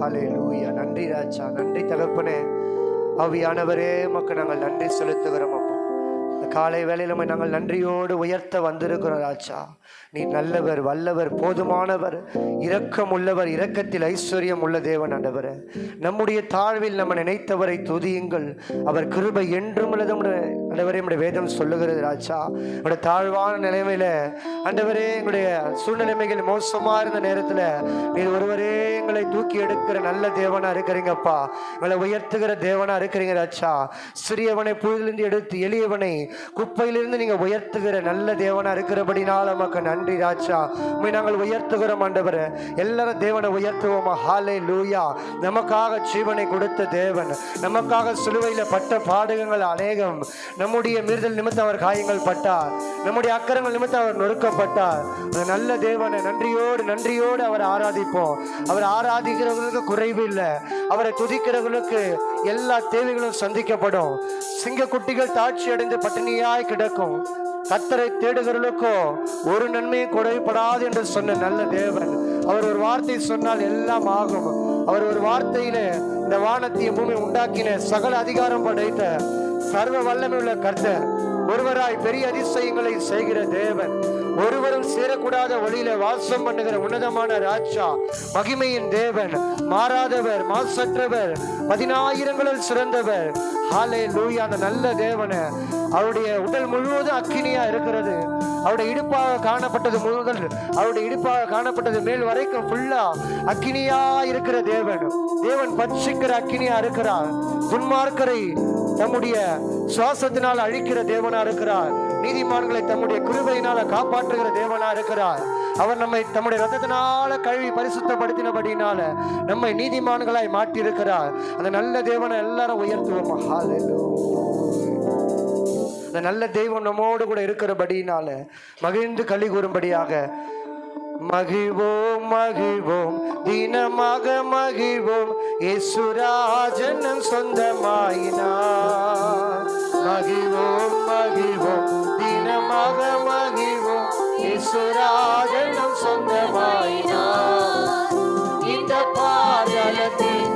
ஹல்லேலூயா. நன்றி ராஜா, நன்றி தகப்பனே. ஆவியானவரே, உமக்கு நாங்கள் நன்றி செலுத்துகிறோம் அப்பா. இந்த காலை வேளையில நாங்கள் நன்றியோடு உயர்த்த வந்திருக்கிறோம் ராஜா. நீ நல்லவர், வல்லவர், போதுமானவர், இரக்கம் உள்ளவர், இரக்கத்தில் ஐஸ்வர்யம் உள்ள தேவன் ஆண்டவரே. நம்முடைய தாழ்வில் நம்ம நினைத்தவரை துதியுங்கள், அவர் கிருபை என்றும் உள்ளது ஆண்டவரே. நம்முடைய வேதம் சொல்லுகிறது ராஜா. நம்முடைய தாழ்வான நிலைமையில ஆண்டவரே, எங்களுடைய சூழ்நிலைமைகள் மோசமா இருந்த நேரத்தில் நீர் ஒருவரே எங்களை தூக்கி எடுக்கிற நல்ல தேவனா இருக்கிறீங்கப்பா. எங்களை உயர்த்துகிற தேவனா இருக்கிறீங்க ராஜா. சிறியவனை புயலிருந்து எடுத்து எளியவனை குப்பையிலிருந்து நீங்க உயர்த்துகிற நல்ல தேவனா இருக்கிறபடினால நமக்கு நன்றி ராஜா. உண்மை நாங்கள் உயர்த்துகிறோம் ஆண்டவரே. எல்லாரும் தேவனை உயர்த்துவோமா? ஹல்லேலூயா. நமக்காக ஜீவனை கொடுத்த தேவன், நமக்காக சிலுவையில பட்ட பாடுகள் அநேகம். நம்முடைய மீறுதல் நிமித்தம் அவர் காயங்கள் பட்டார், நம்முடைய அக்கிரங்கள் நிமித்தம் அவர் நொறுக்கப்பட்டார். அந்த நல்ல தேவனை நன்றியோடு அவரை ஆராதிப்போம். அவர் ஆராதிக்கிறவர்களுக்கு குறைவு இல்லை, அவரை துதிக்கிறவர்களுக்கு எல்லா தேவைகளும் சந்திக்கப்படும். சிங்க குட்டிகள் தாட்சி அடைந்து பட்டினியாய் கிடக்கும். கர்த்தரை தேடுகிறவர்களுக்கோ ஒரு நன்மையும் குறைபடாது என்று சொன்ன நல்ல தேவன். அவர் ஒரு வார்த்தை சொன்னால் எல்லாம் ஆகும். அவர் ஒரு வார்த்தையில இந்த வானத்தையும் பூமி உண்டாக்கின சகல அதிகாரம் படைத்த சர்வ வல்லமை உள்ள கர்த்தர், ஒருவராய் பெரிய அதிசயங்களை செய்கிற தேவன், ஒருவரும் சேரக்கூடாத ஒளியில வாசம் பண்ணுகிற உன்னதமான ராஜா, மகிமையின் தேவன், மாறாதவர், மாசற்றவர், 10,000ங்களில் சிறந்தவர். ஹல்லேலூயா. அந்த நல்ல தேவனை அவருடைய உடல் முழுவதும் அக்கினியா இருக்கிறது. அவருடைய இடுப்பாக காணப்பட்டது முதல் அவருடைய இடுப்பாக காணப்பட்டது மேல் வரைக்கும் ஃபுல்லா அக்கினியா இருக்கிற தேவன். தேவன் பட்சிக்கிற அக்கினியா இருக்கிறார். துன்மார்க்கரை தம்முடைய சுவாசத்தினால் அழிக்கிற தேவனா இருக்கிறார். நீதிமான்களை தம்முடைய கிருபையினால காப்பாற்றுகிற தேவனா இருக்கிறார். அவர் நம்மை தம்முடைய ரத்தத்தினால கழுவி பரிசுத்தப்படுத்தினபடினால நம்மை நீதிமான்களாய் மாற்றி இருக்கிறார். அந்த நல்ல தேவனை எல்லாரும் உயர்த்துவோம். ஹல்லேலூயா. அந்த நல்ல தெய்வம் நம்மோடு கூட இருக்கிறபடினால மகிழ்ந்து களி கூறும்படியாக மகிழ்வோம் மகிழ்வோம் தினமாக மகிழ்வோம், இயேசுராஜன் நம் சொந்தமாயினார். மகிழ்வோம் மகிழ்வோம் தினமாக மகிழ்வோம், இயேசுராஜன் நம் சொந்தமாயினார். இந்த பாதலத்தில்